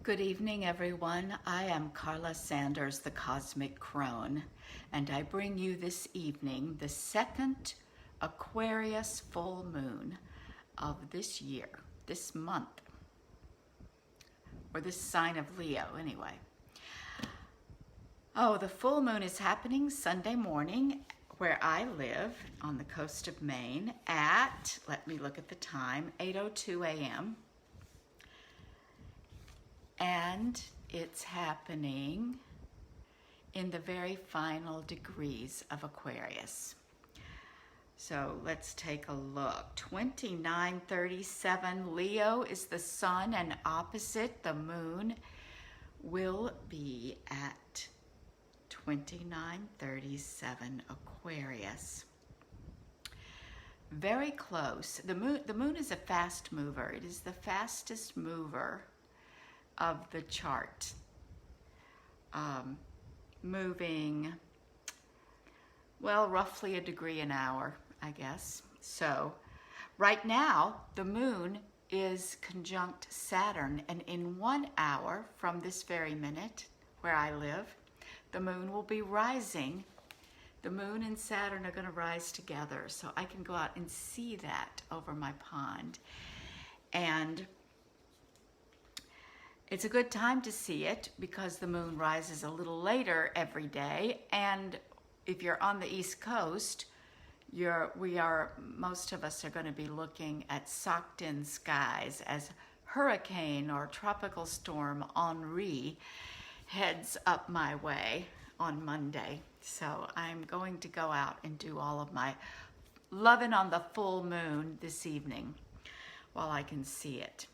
Good evening, everyone. I am Carla Sanders, the Cosmic Crone, and I bring you this evening the second Aquarius full moon of this year, this month, or this sign of Leo, anyway. Oh, the full moon is happening Sunday morning where I live on the coast of Maine at, let me look at the time, 8:02 a.m. And it's happening in the very final degrees of Aquarius. So let's take a look. 2937, Leo is the sun, and opposite the moon will be at 2937 Aquarius. Very close. The moon is a fast mover. It is the fastest mover of the chart, moving, well, roughly a degree an hour, I guess. So right now the moon is conjunct Saturn, and in 1 hour from this very minute where I live, the moon will be rising. The moon and Saturn are going to rise together, so I can go out and see that over my pond. And it's a good time to see it because the moon rises a little later every day, and if you're on the East Coast, most of us are going to be looking at socked-in skies as Hurricane or Tropical Storm Henri heads up my way on Monday. So I'm going to go out and do all of my loving on the full moon this evening while I can see it.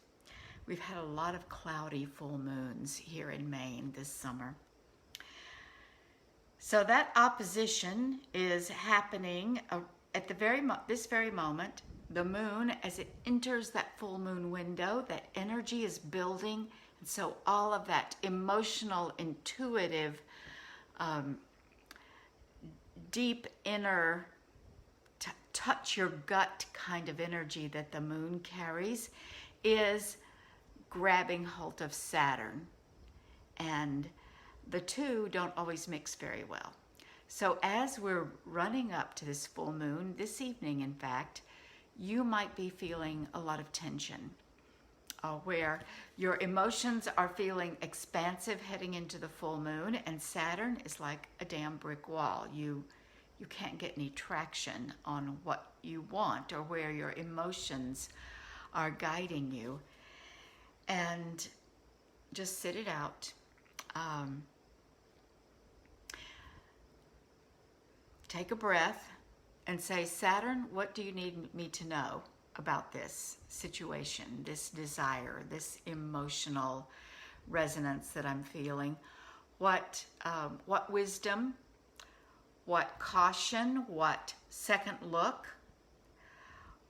We've had a lot of cloudy full moons here in Maine this summer. So that opposition is happening at this very moment. The moon, as it enters that full moon window, that energy is building. And so all of that emotional, intuitive, deep inner, touch your gut kind of energy that the moon carries is grabbing hold of Saturn, and the two don't always mix very well. So as we're running up to this full moon, this evening in fact, you might be feeling a lot of tension, where your emotions are feeling expansive heading into the full moon, and Saturn is like a damn brick wall. You can't get any traction on what you want or where your emotions are guiding you. And just sit it out. Take a breath and say, Saturn, what do you need me to know about this situation, this desire, this emotional resonance that I'm feeling? What wisdom, what caution, what second look,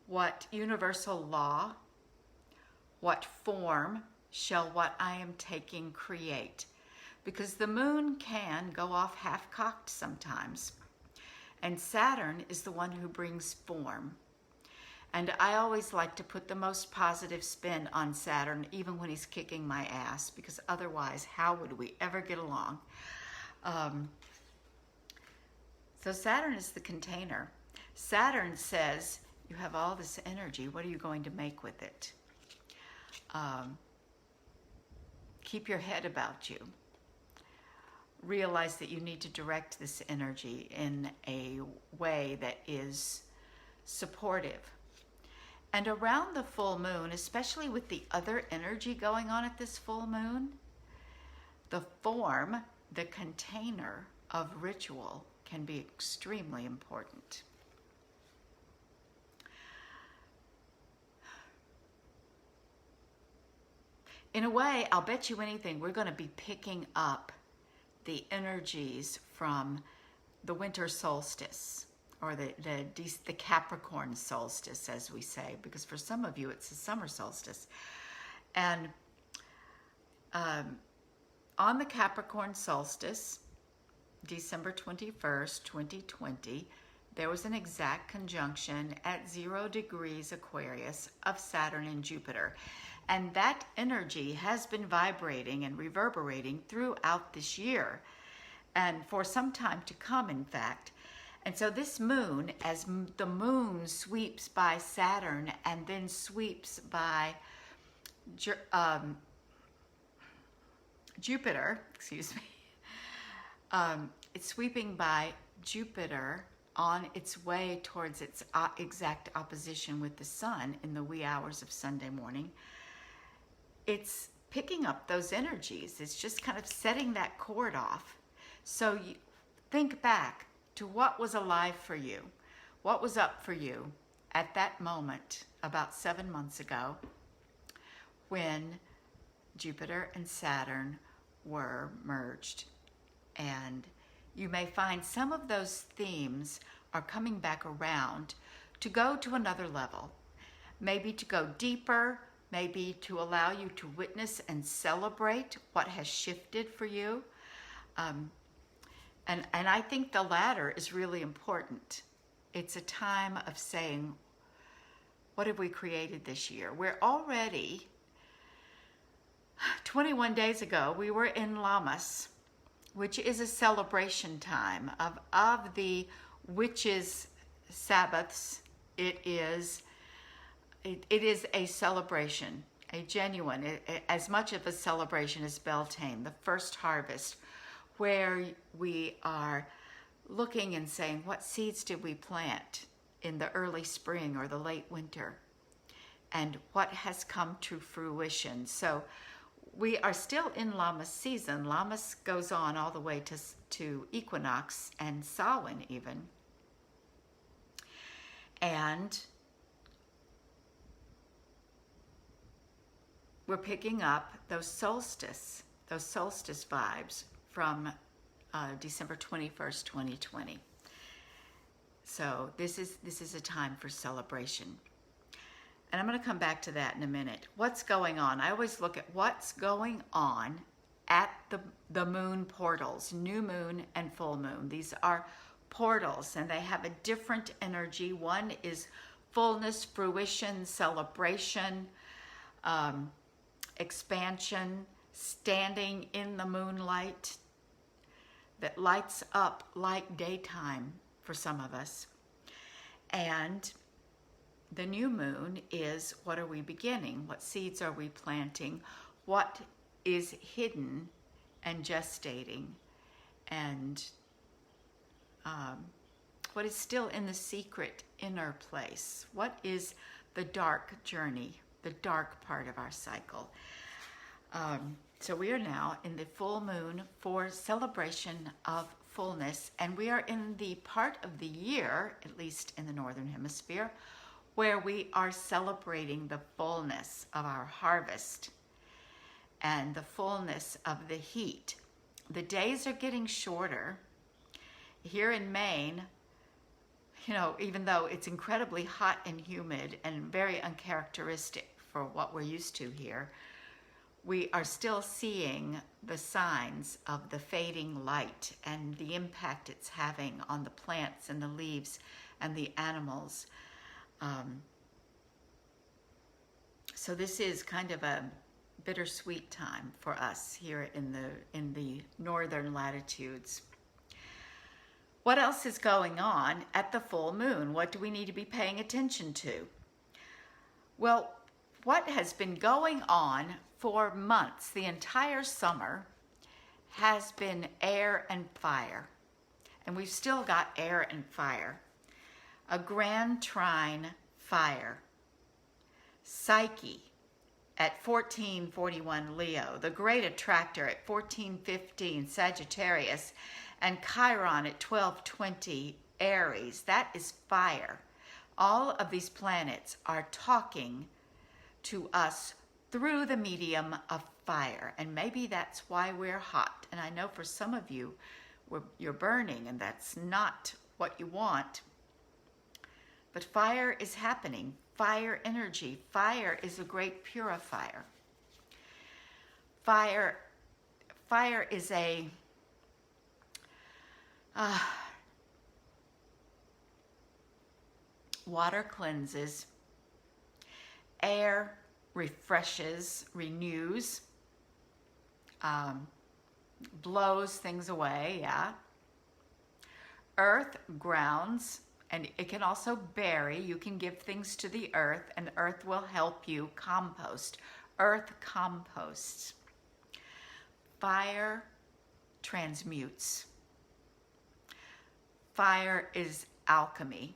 what universal law, what form shall what I am taking create? Because the moon can go off half-cocked sometimes. And Saturn is the one who brings form. And I always like to put the most positive spin on Saturn, even when he's kicking my ass, because otherwise, how would we ever get along? So Saturn is the container. Saturn says, you have all this energy, what are you going to make with it? Keep your head about you. Realize that you need to direct this energy in a way that is supportive. And around the full moon, especially with the other energy going on at this full moon, the form, the container of ritual can be extremely important. In a way, I'll bet you anything, we're going to be picking up the energies from the winter solstice, or the Capricorn solstice, as we say, because for some of you it's the summer solstice. And on the Capricorn solstice, December 21st, 2020, there was an exact conjunction at 0 degrees Aquarius of Saturn and Jupiter. And that energy has been vibrating and reverberating throughout this year and for some time to come, in fact. And so this moon, as the moon sweeps by Saturn and then sweeps by Jupiter, excuse me, it's sweeping by Jupiter on its way towards its exact opposition with the sun in the wee hours of Sunday morning. It's picking up those energies. It's just kind of setting that cord off. So you think back to what was alive for you, what was up for you at that moment about 7 months ago when Jupiter and Saturn were merged. And you may find some of those themes are coming back around to go to another level, maybe to go deeper, maybe to allow you to witness and celebrate what has shifted for you. And I think the latter is really important. It's a time of saying, what have we created this year? We're already, 21 days ago, we were in Lammas, which is a celebration time of the witches' Sabbaths. It is a celebration, a genuine, as much of a celebration as Beltane, the first harvest, where we are looking and saying, what seeds did we plant in the early spring or the late winter? And what has come to fruition? So we are still in Lammas season. Lammas goes on all the way to equinox and Samhain even. And we're picking up those solstice vibes from December 21st, 2020. So this is a time for celebration. And I'm going to come back to that in a minute. What's going on? I always look at what's going on at the moon portals, new moon and full moon. These are portals and they have a different energy. One is fullness, fruition, celebration, expansion, standing in the moonlight that lights up like daytime for some of us. And the new moon is, what are we beginning? What seeds are we planting? What is hidden and gestating? And what is still in the secret inner place? What is the dark journey, the dark part of our cycle? So we are now in the full moon for celebration of fullness, and we are in the part of the year, at least in the Northern Hemisphere, where we are celebrating the fullness of our harvest and the fullness of the heat. The days are getting shorter. Here in Maine, even though it's incredibly hot and humid and very uncharacteristic for what we're used to here, we are still seeing the signs of the fading light and the impact it's having on the plants and the leaves and the animals. So this is kind of a bittersweet time for us here in the northern latitudes. What else is going on at the full moon? What do we need to be paying attention to? Well, what has been going on for months, the entire summer, has been air and fire. And we've still got air and fire. A grand trine fire. Psyche at 1441 Leo, the great attractor at 1415 Sagittarius, and Chiron at 1220 Aries. That is fire. All of these planets are talking to us through the medium of fire. And maybe that's why we're hot. And I know for some of you, you're burning, and that's not what you want. But fire is happening. Fire energy. Fire is a great purifier. Fire is a water cleanses. Air refreshes, renews, blows things away, yeah. Earth grounds, and it can also bury. You can give things to the earth, and the earth will help you compost. Earth composts. Fire transmutes. Fire is alchemy.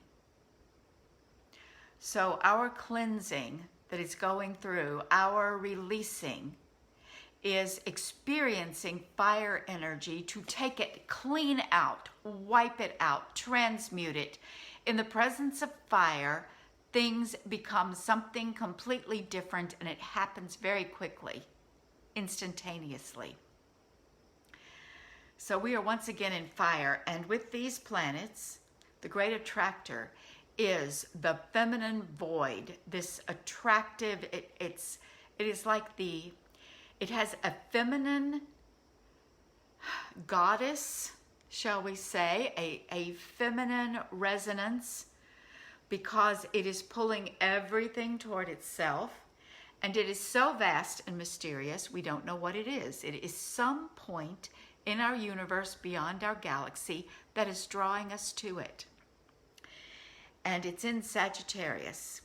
So our cleansing that is going through, our releasing, is experiencing fire energy to take it clean out, wipe it out, transmute it. In the presence of fire, things become something completely different, and it happens very quickly, instantaneously. So we are once again in fire, and with these planets, the great attractor is the feminine void, this attractive, it is like it has a feminine goddess, shall we say, a feminine resonance, because it is pulling everything toward itself, and it is so vast and mysterious, we don't know what it is. It is some point in our universe beyond our galaxy that is drawing us to it. And it's in Sagittarius.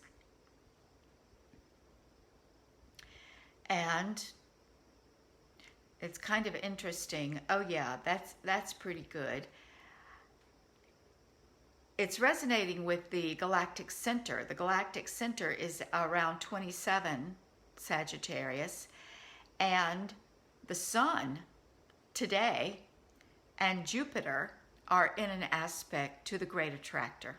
And it's kind of interesting. Oh yeah, that's pretty good. It's resonating with the galactic center. The galactic center is around 27 Sagittarius, and the Sun today and Jupiter are in an aspect to the great attractor.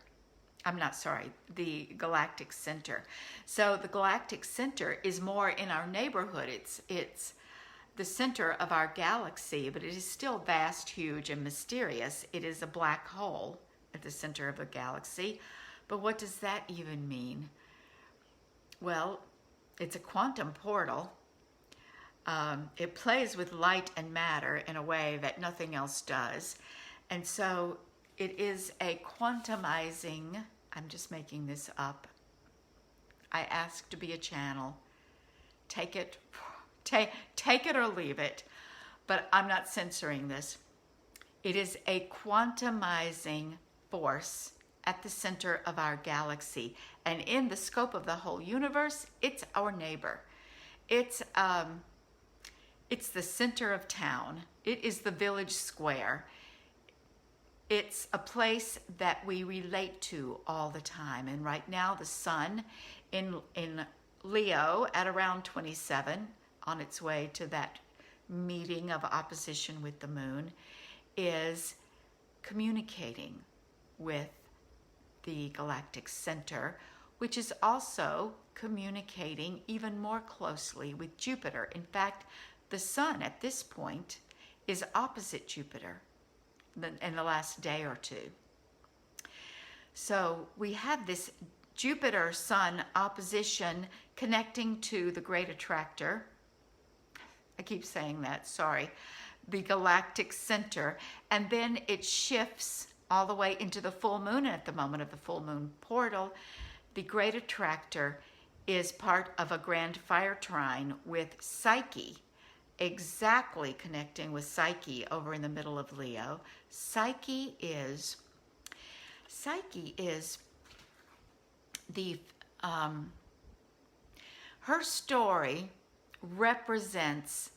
The galactic center. So the galactic center is more in our neighborhood. It's the center of our galaxy, but it is still vast, huge, and mysterious. It is a black hole at the center of the galaxy. But what does that even mean? Well, it's a quantum portal. It plays with light and matter in a way that nothing else does. And so it is a quantumizing, I'm just making this up. I ask to be a channel. Take it or leave it, but I'm not censoring this. It is a quantumizing force at the center of our galaxy. And in the scope of the whole universe, it's our neighbor. It's the center of town. It is the village square. It's a place that we relate to all the time. And right now, the Sun in Leo at around 27, on its way to that meeting of opposition with the Moon, is communicating with the galactic center, which is also communicating even more closely with Jupiter. In fact, the Sun at this point is opposite Jupiter in the last day or two. So we have this Jupiter-Sun opposition connecting to the great attractor. I keep saying that, sorry. The galactic center. And then it shifts all the way into the full moon. And at the moment of the full moon portal, the great attractor is part of a grand fire trine with Psyche, exactly connecting with Psyche over in the middle of Leo. Psyche is the her story represents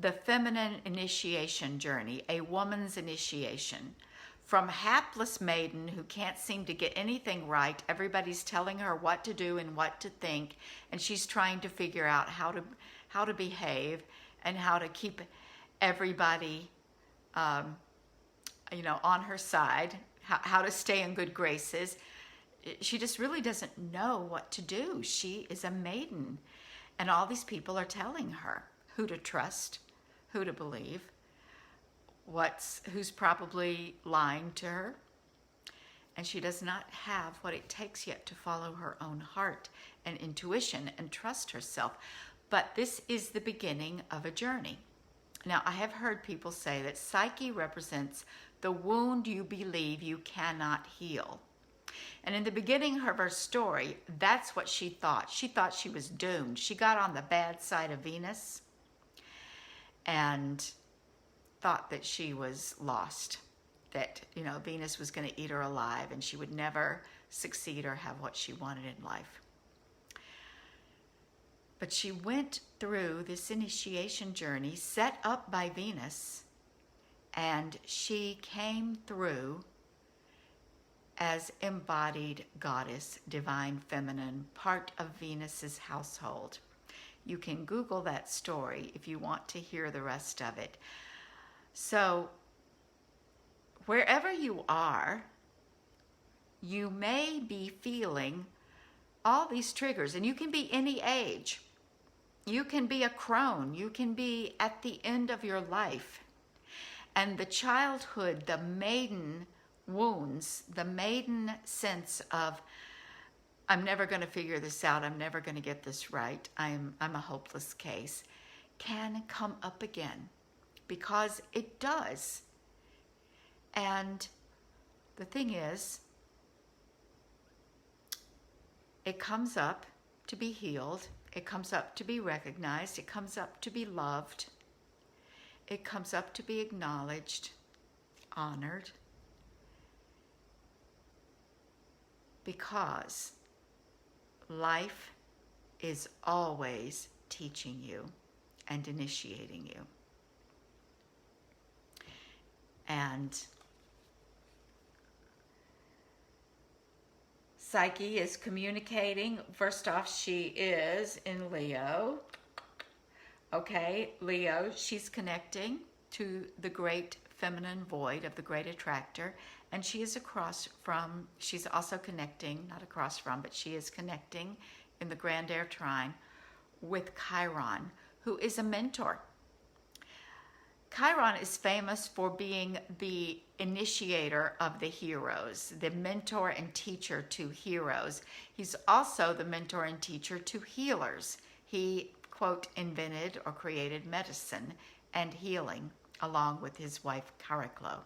the feminine initiation journey, a woman's initiation. From hapless maiden who can't seem to get anything right, everybody's telling her what to do and what to think, and she's trying to figure out how to behave and how to keep everybody on her side, how to stay in good graces. She just really doesn't know what to do. She is a maiden, and all these people are telling her who to trust, who to believe, who's probably lying to her, and she does not have what it takes yet to follow her own heart and intuition and trust herself. But this is the beginning of a journey. Now, I have heard people say that Psyche represents the wound you believe you cannot heal. And in the beginning of her story, that's what she thought. She thought she was doomed. She got on the bad side of Venus and thought that she was lost, that, you know, Venus was going to eat her alive and she would never succeed or have what she wanted in life. But she went through this initiation journey set up by Venus, and she came through as embodied goddess, divine feminine, part of Venus's household. You can Google that story if you want to hear the rest of it. So wherever you are, you may be feeling all these triggers, and you can be any age. You can be a crone. You can be at the end of your life. And the childhood, the maiden wounds, the maiden sense of, I'm never going to figure this out, I'm never going to get this right, I'm a hopeless case, can come up again, because it does. And the thing is, it comes up to be healed, it comes up to be recognized, it comes up to be loved, it comes up to be acknowledged, honored, because life is always teaching you and initiating you. And Psyche is communicating. First off, she is in Leo. Okay, Leo, she's connecting to the great feminine void of the great attractor, and she is she's also connecting, not across from, but she is connecting in the Grand Air Trine with Chiron, who is a mentor. Chiron is famous for being the initiator of the heroes, the mentor and teacher to heroes. He's also the mentor and teacher to healers. He, quote, invented or created medicine and healing along with his wife Chariclo.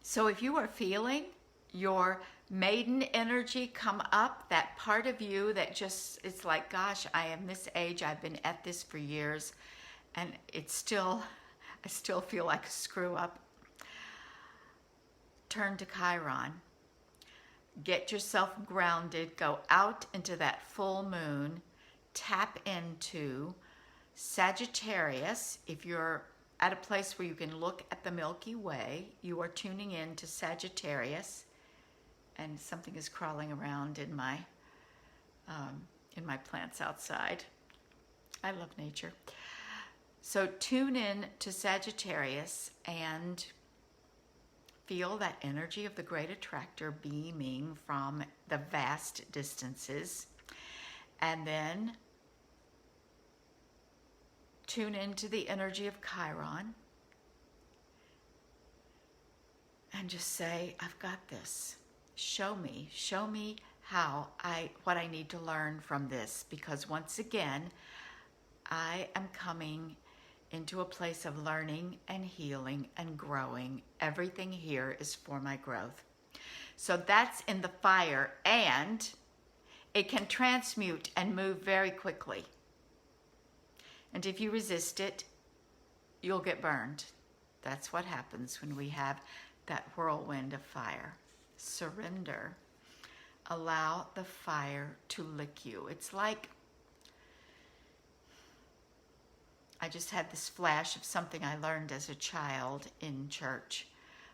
So if you are feeling your maiden energy come up, that part of you that just, it's like, gosh, I am this age, I've been at this for years, and I still feel like a screw up. Turn to Chiron. Get yourself grounded, go out into that full moon, tap into Sagittarius. If you're at a place where you can look at the Milky Way, you are tuning in to Sagittarius, and something is crawling around in my plants outside. I love nature. So tune in to Sagittarius and feel that energy of the great attractor beaming from the vast distances. And then tune into the energy of Chiron and just say, I've got this. Show me what I need to learn from this, because once again, I am coming into a place of learning and healing and growing. Everything here is for my growth. So that's in the fire, and it can transmute and move very quickly. And if you resist it, you'll get burned. That's what happens when we have that whirlwind of fire. Surrender. Allow the fire to lick you. It's like, I just had this flash of something I learned as a child in church,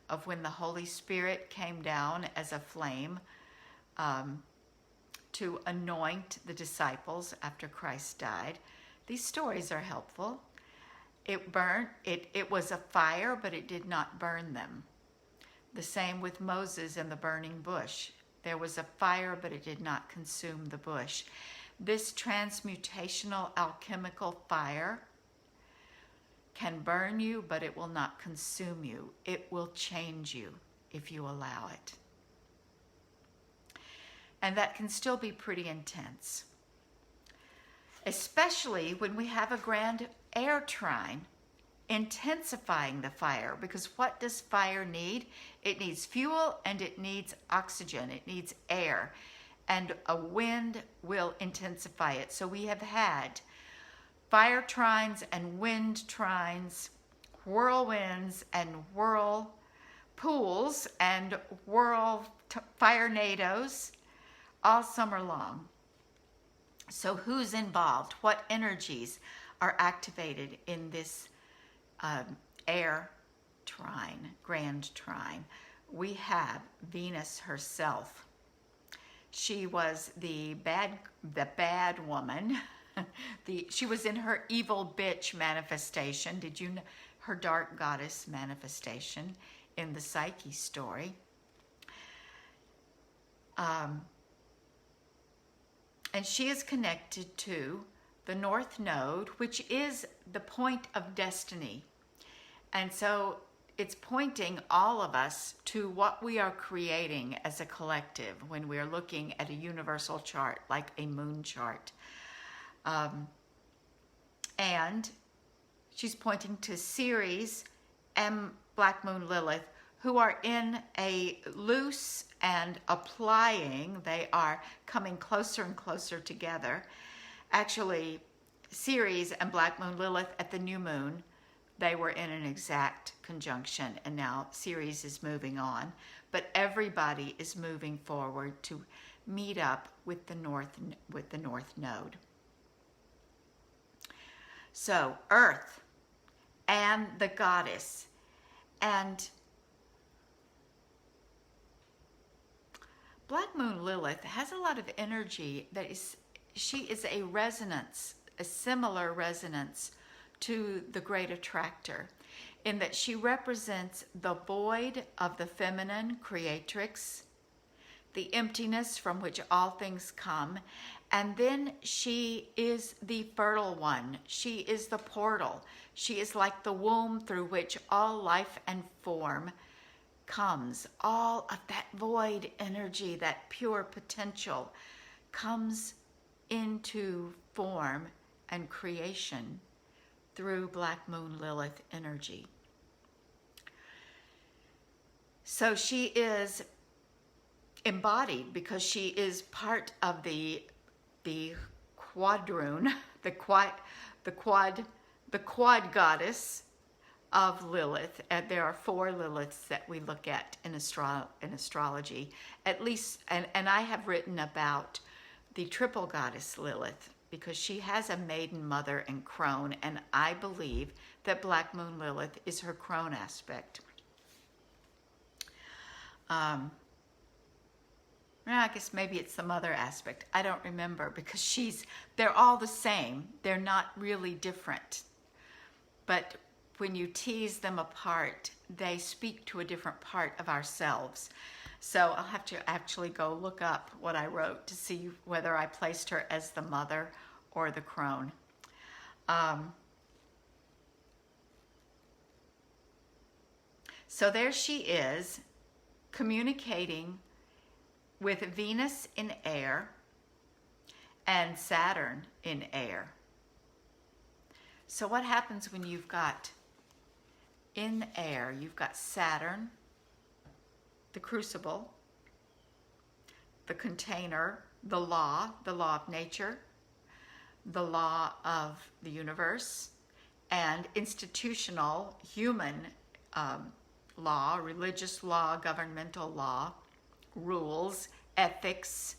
of when the Holy Spirit came down as a flame to anoint the disciples after Christ died. These stories are helpful. It was a fire, but it did not burn them. The same with Moses and the burning bush. There was a fire, but it did not consume the bush. This transmutational alchemical fire can burn you, but it will not consume you. It will change you if you allow it. And that can still be pretty intense, especially when we have a grand air trine intensifying the fire, because what does fire need? It needs fuel and it needs oxygen. It needs air, and a wind will intensify it. So we have had fire trines and wind trines, whirlwinds and whirlpools and fire nados all summer long. So who's involved? What energies are activated in this air trine, grand trine? We have Venus herself. She was the bad woman. She was in her evil bitch manifestation. Did you know? Her dark goddess manifestation in the Psyche story. And she is connected to the North Node, which is the point of destiny. And so it's pointing all of us to what we are creating as a collective when we're looking at a universal chart, like a moon chart. And she's pointing to Ceres and Black Moon Lilith, who are in a loose and applying. They are coming closer and closer together. Actually, Ceres and Black Moon Lilith at the new moon, they were in an exact conjunction, and now Ceres is moving on. But everybody is moving forward to meet up with the North Node. So Earth and the goddess, and Black Moon Lilith has a lot of energy she is a resonance, a similar resonance to the Great Attractor, in that she represents the void of the feminine creatrix, the emptiness from which all things come, and then she is the fertile one. She is the portal. She is like the womb through which all life and form comes. All of that void energy, that pure potential, comes into form and creation through Black Moon Lilith energy. So she is embodied because she is part of the quadroon, the quad goddess of Lilith. And there are 4 Liliths that we look at in astrology, at least. And I have written about the triple goddess Lilith, because she has a maiden, mother, and crone, and I believe that Black Moon Lilith is her crone aspect. I guess maybe it's the mother aspect. I don't remember, because they're all the same. They're not really different. But when you tease them apart, they speak to a different part of ourselves. So I'll have to actually go look up what I wrote to see whether I placed her as the mother or the crone. So there she is, communicating with Venus in air and Saturn in air. So what happens when you've got in air, you've got Saturn, the crucible, the container, the law of nature, the law of the universe, and institutional human law, religious law, governmental law, rules, ethics.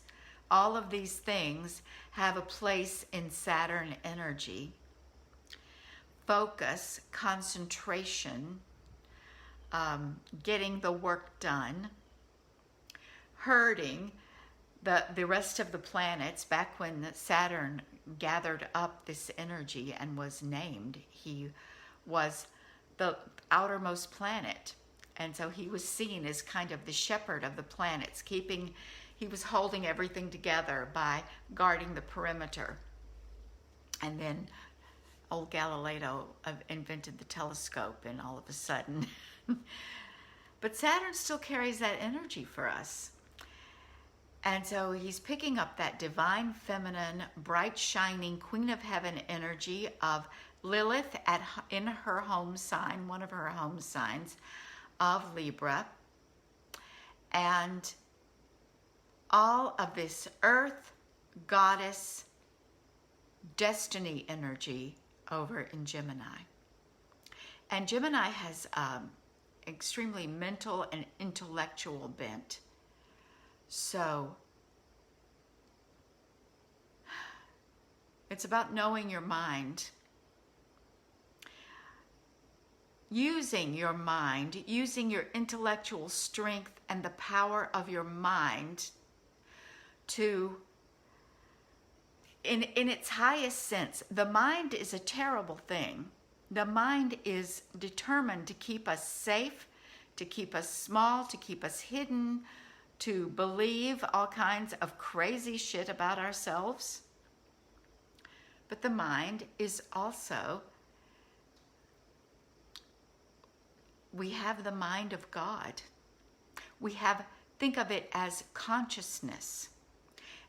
All of these things have a place in Saturn energy. Focus, concentration, getting the work done, herding the rest of the planets. Back when Saturn gathered up this energy and was named, he was the outermost planet. And so he was seen as kind of the shepherd of the planets, he was holding everything together by guarding the perimeter. And then old Galileo invented the telescope, and all of a sudden. But Saturn still carries that energy for us. And so he's picking up that divine feminine, bright, shining Queen of Heaven energy of Lilith in her home sign, one of her home signs of Libra, and all of this earth, goddess, destiny energy over in Gemini. And Gemini has extremely mental and intellectual bent. So it's about knowing your mind, using your mind, using your intellectual strength and the power of your mind to, in its highest sense, the mind is a terrible thing. The mind is determined to keep us safe, to keep us small, to keep us hidden, to believe all kinds of crazy shit about ourselves. But the mind is also, we have the mind of God. We have, think of it as consciousness,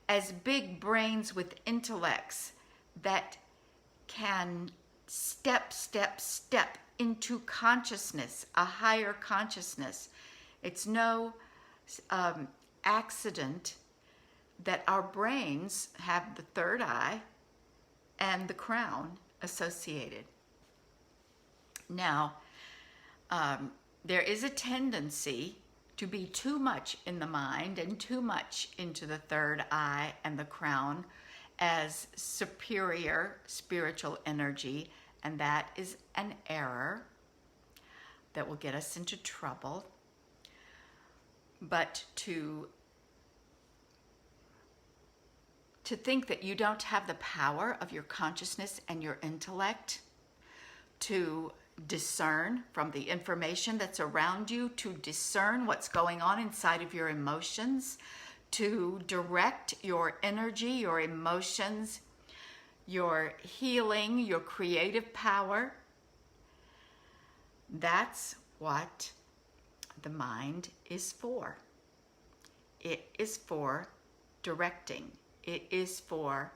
as big brains with intellects that can step into consciousness, a higher consciousness. It's no accident that our brains have the third eye and the crown associated. Now, there is a tendency to be too much in the mind and too much into the third eye and the crown as superior spiritual energy, and that is an error that will get us into trouble. But to think that you don't have the power of your consciousness and your intellect to discern from the information that's around you, to discern what's going on inside of your emotions, to direct your energy, your emotions, your healing, your creative power. That's what the mind is for. It is for directing. It is for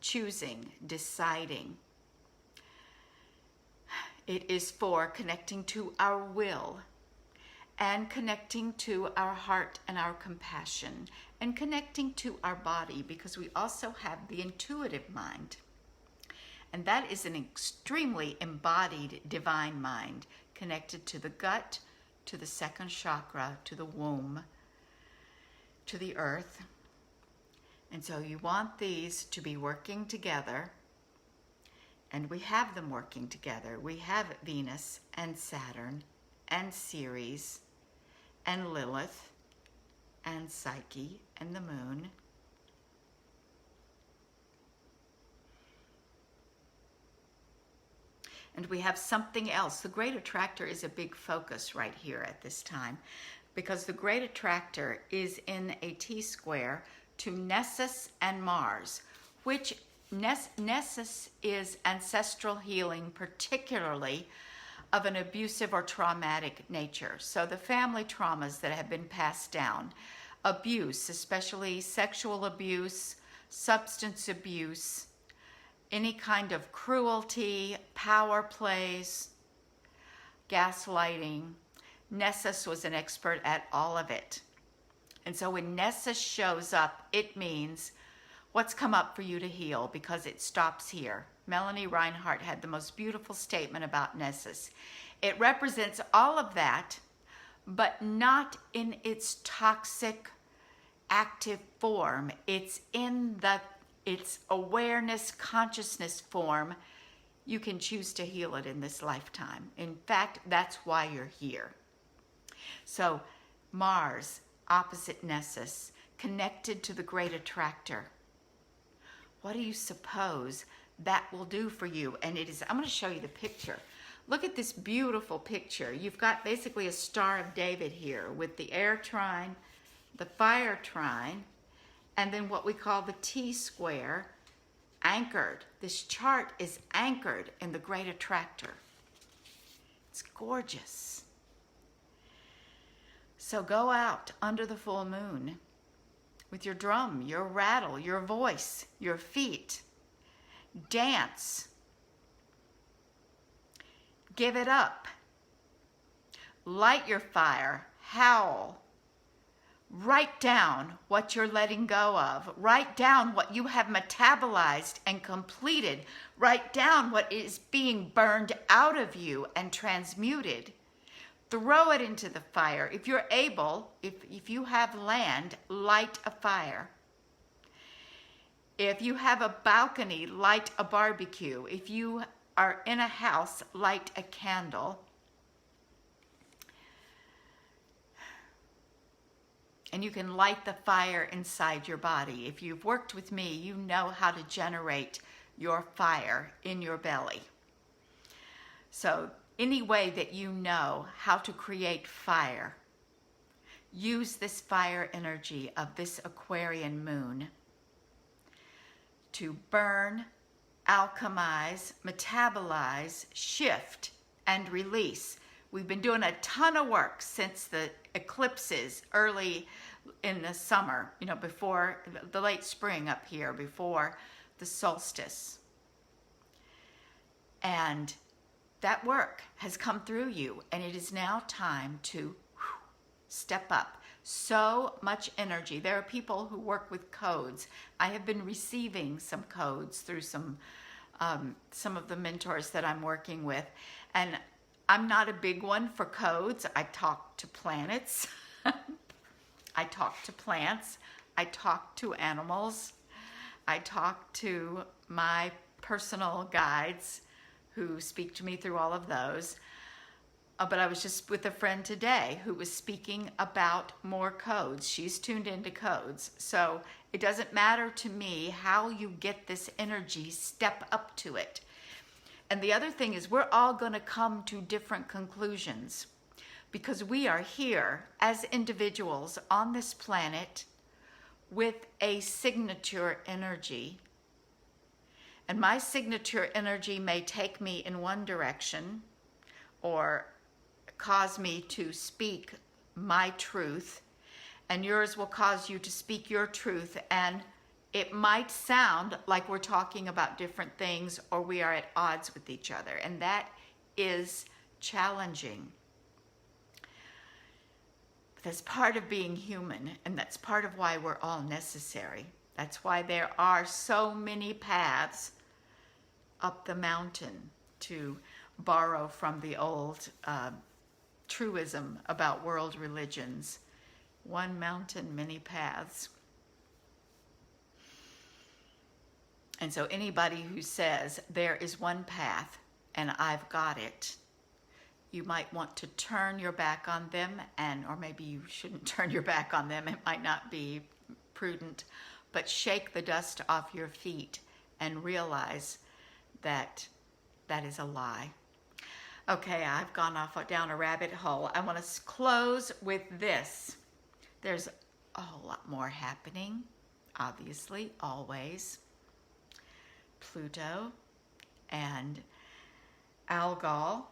choosing, deciding. It is for connecting to our will and connecting to our heart and our compassion and connecting to our body, because we also have the intuitive mind. And that is an extremely embodied divine mind connected to the gut, to the second chakra, to the womb, to the earth. And so you want these to be working together. And we have them working together. We have Venus and Saturn and Ceres and Lilith and Psyche and the moon. And we have something else. The great attractor is a big focus right here at this time, because the great attractor is in a T-square to Nessus and Mars, which Nessus is ancestral healing, particularly of an abusive or traumatic nature. So the family traumas that have been passed down, abuse, especially sexual abuse, substance abuse, any kind of cruelty, power plays, gaslighting. Nessus was an expert at all of it. And so when Nessus shows up, it means what's come up for you to heal, because it stops here. Melanie Reinhardt had the most beautiful statement about Nessus. It represents all of that, but not in its toxic, active form. It's in its awareness, consciousness form. You can choose to heal it in this lifetime. In fact, that's why you're here. So Mars, opposite Nessus, connected to the great attractor. What do you suppose that will do for you? And it is, I'm going to show you the picture. Look at this beautiful picture. You've got basically a Star of David here with the air trine, the fire trine, and then what we call the T-square, anchored. This chart is anchored in the great attractor. It's gorgeous. So go out under the full moon with your drum, your rattle, your voice, your feet. Dance. Give it up. Light your fire. Howl. Write down what you're letting go of. Write down what you have metabolized and completed. Write down what is being burned out of you and transmuted. Throw it into the fire. If you're able, if you have land, light a fire. If you have a balcony, light a barbecue. If you are in a house, light a candle. And you can light the fire inside your body. If you've worked with me, you know how to generate your fire in your belly. So any way that you know how to create fire, use this fire energy of this Aquarian moon to burn, alchemize, metabolize, shift, and release. We've been doing a ton of work since the eclipses early in the summer, before the late spring up here, before the solstice. And that work has come through you, and it is now time to step up. So much energy. There are people who work with codes. I have been receiving some codes through some of the mentors that I'm working with, and I'm not a big one for codes. I talk to planets. I talk to plants. I talk to animals. I talk to my personal guides who speak to me through all of those. But I was just with a friend today who was speaking about more codes. She's tuned into codes. So it doesn't matter to me how you get this energy, step up to it. And the other thing is we're all going to come to different conclusions because we are here as individuals on this planet with a signature energy. And my signature energy may take me in one direction or cause me to speak my truth, and yours will cause you to speak your truth, and it might sound like we're talking about different things or we are at odds with each other, and that is challenging. But that's part of being human, and that's part of why we're all necessary. That's why there are so many paths up the mountain, to borrow from the old truism about world religions. One mountain, many paths. And so anybody who says there is one path and I've got it, you might want to turn your back on them, or maybe you shouldn't turn your back on them. It might not be prudent, but shake the dust off your feet and realize that that is a lie. Okay, I've gone off down a rabbit hole. I want to close with this. There's a whole lot more happening, obviously, always. Pluto and Algol.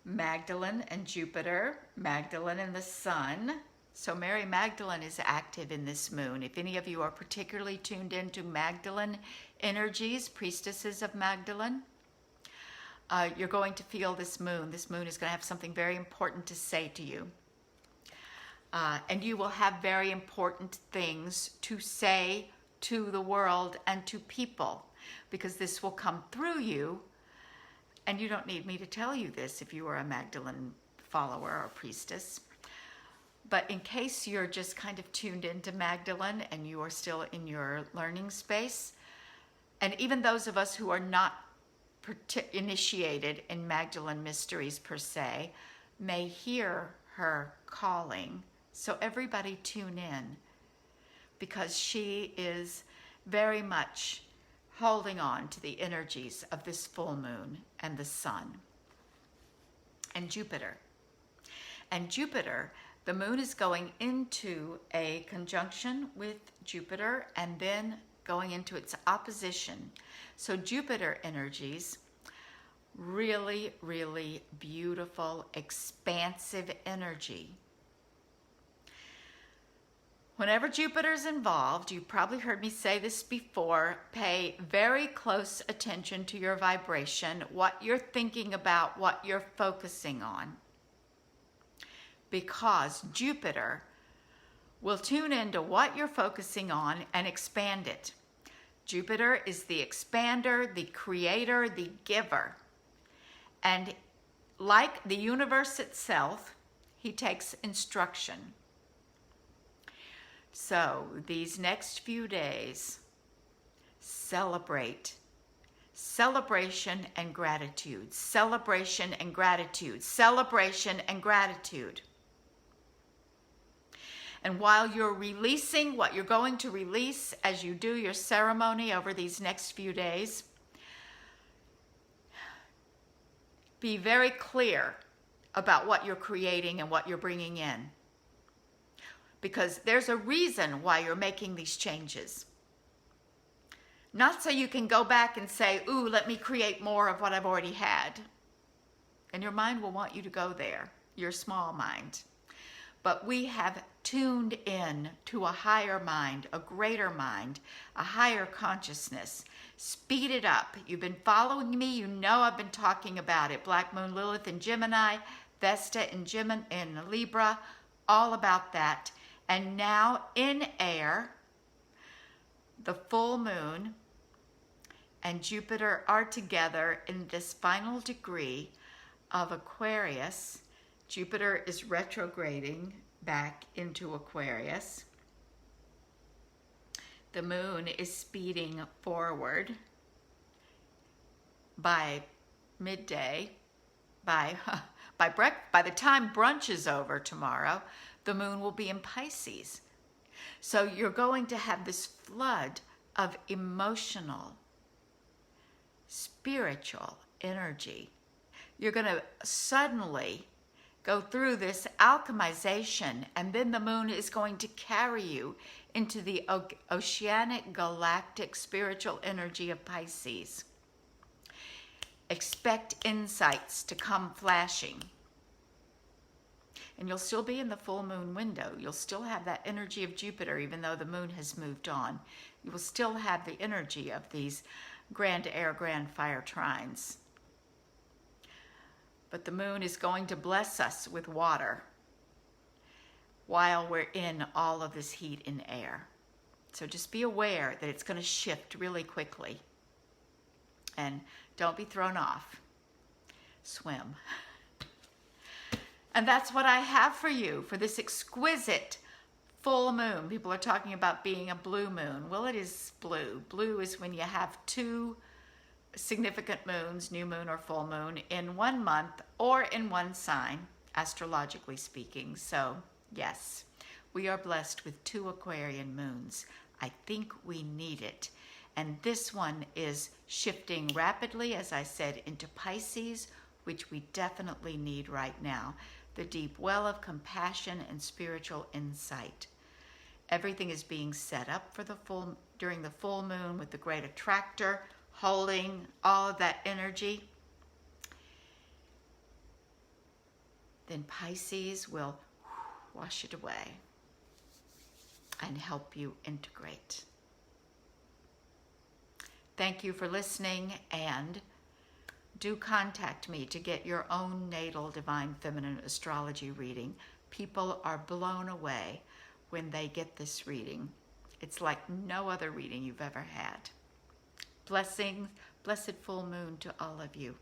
Magdalene and Jupiter, Magdalene and the Sun. So Mary Magdalene is active in this moon. If any of you are particularly tuned into Magdalene energies, priestesses of Magdalene, you're going to feel this moon. This moon is going to have something very important to say to you. And you will have very important things to say to the world and to people, because this will come through you. And you don't need me to tell you this if you are a Magdalene follower or priestess. But in case you're just kind of tuned into Magdalene and you are still in your learning space, and even those of us who are not initiated in Magdalene mysteries per se, may hear her calling. So everybody tune in, because she is very much holding on to the energies of this full moon and the sun and Jupiter. And Jupiter, the moon is going into a conjunction with Jupiter and then going into its opposition. So Jupiter energies, really, really beautiful, expansive energy. Whenever Jupiter's involved, you've probably heard me say this before, pay very close attention to your vibration, what you're thinking about, what you're focusing on. Because Jupiter will tune into what you're focusing on and expand it. Jupiter is the expander, the creator, the giver. And like the universe itself, he takes instruction. So these next few days, celebrate. Celebration and gratitude. Celebration and gratitude. Celebration and gratitude. And while you're releasing what you're going to release as you do your ceremony over these next few days, be very clear about what you're creating and what you're bringing in. Because there's a reason why you're making these changes. Not so you can go back and say, ooh, let me create more of what I've already had. And your mind will want you to go there, your small mind. But we have tuned in to a higher mind, a greater mind, a higher consciousness. Speed it up. You've been following me. You know I've been talking about it. Black Moon Lilith in Gemini, Vesta in Libra, all about that. And now in air, the full moon and Jupiter are together in this final degree of Aquarius. Jupiter is retrograding back into Aquarius. The moon is speeding forward. By midday, by the time brunch is over tomorrow, the moon will be in Pisces. So you're going to have this flood of emotional, spiritual energy. You're going to suddenly go through this alchemization, and then the moon is going to carry you into the oceanic, galactic, spiritual energy of Pisces. Expect insights to come flashing. And you'll still be in the full moon window. You'll still have that energy of Jupiter, even though the moon has moved on. You will still have the energy of these grand air, grand fire trines. But the moon is going to bless us with water while we're in all of this heat in air. So just be aware that it's going to shift really quickly. And don't be thrown off. Swim. And that's what I have for you for this exquisite full moon. People are talking about being a blue moon. Well, it is blue. Blue is when you have two significant moons, new moon or full moon, in 1 month or in one sign, astrologically speaking. So, yes, we are blessed with 2 Aquarian moons. I think we need it. And this one is shifting rapidly, as I said, into Pisces, which we definitely need right now. The deep well of compassion and spiritual insight. Everything is being set up for during the full moon with the great attractor holding all of that energy. Then Pisces will wash it away and help you integrate. Thank you for listening, and do contact me to get your own natal divine feminine astrology reading. People are blown away when they get this reading. It's like no other reading you've ever had. Blessings, blessed full moon to all of you.